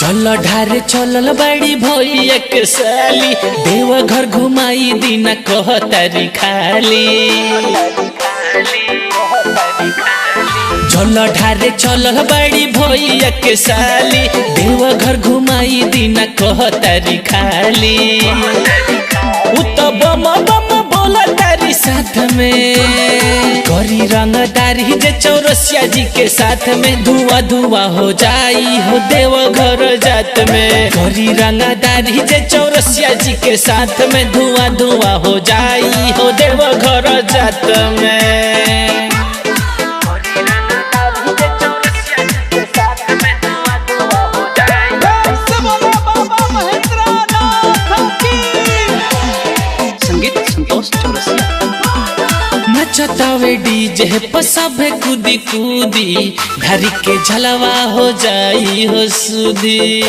चल ढारे चलल बड़ी भैया के साली, देव घर घुमाई दीना कहतारी खाली। चल ढारे चलल बड़ी भैया के साली, देव घर घुमाई दीना कहतारी खाली। बम बम बोला तारी साथ में, करी रंगदारी जे चौरसिया जी के साथ में, धुआं धुआं हो जाई हो देव घर जात में। करी रंगदारी जे चौरसिया जी के साथ में, धुआं धुआं हो जाई हो देव घर जात में। नचतावे डीजे पर सभे कूदी कूदी, घरी के झलवा हो जाई हो सुधी।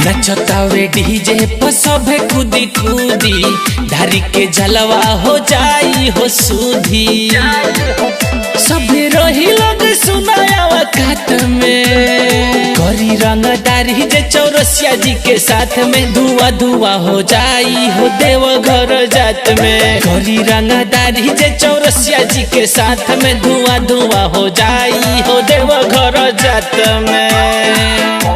नचतावे डीजे पर सभे कूदी कूदी, घरी के झलवा हो जाई हो सुधी। सभे रही लोग सुनाया काट में, करी रंगदारी जे चौरसिया जी के साथ में, धुआं धुआं हो जाई हो देव घर जात में। करी रंगदारी जे चौरसिया जी के साथ में, धुआं धुआं हो जाई हो देव घर जात में।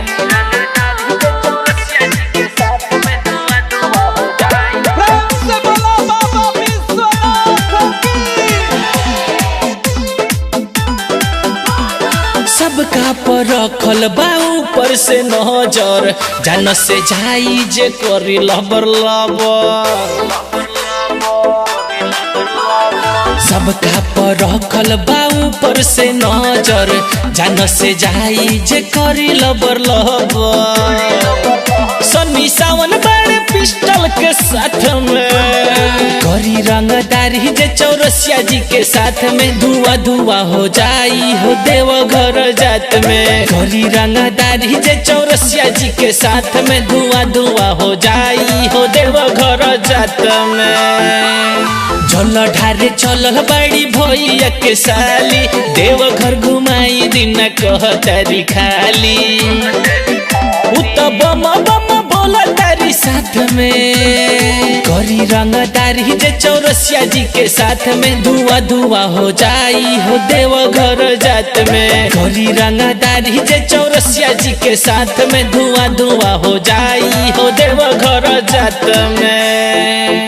सबका पर रखल बा ऊपर से नजर, जान से जाई जे करी लबर लबर। सबका पर रखल बा ऊपर से नजर, जान से जाई जे करी लबर लबर। सन्नी सावन बड़े पिस्टल के साथ में, करी रंगदारी जे चौरसिया जी के साथ में, धुआं धुआं हो जाई हो देव घर जात में। करी रंगदारी जे चौरसिया जी के साथ में, धुआं धुआं हो जाई हो देव घर जात में। चल ढारे चलल बड़ी भैया के साली, देव घर घुमाई दीना कहतारी खाली। बम बम बोला तारी साथ में, करी रंगदारी जे चौरसिया जी के साथ में, धुआं धुआं हो जाई हो देव घर जात में। करी रंगदारी जे चौरसिया जी के साथ में, धुआं धुआं हो जाई हो देव घर जात में।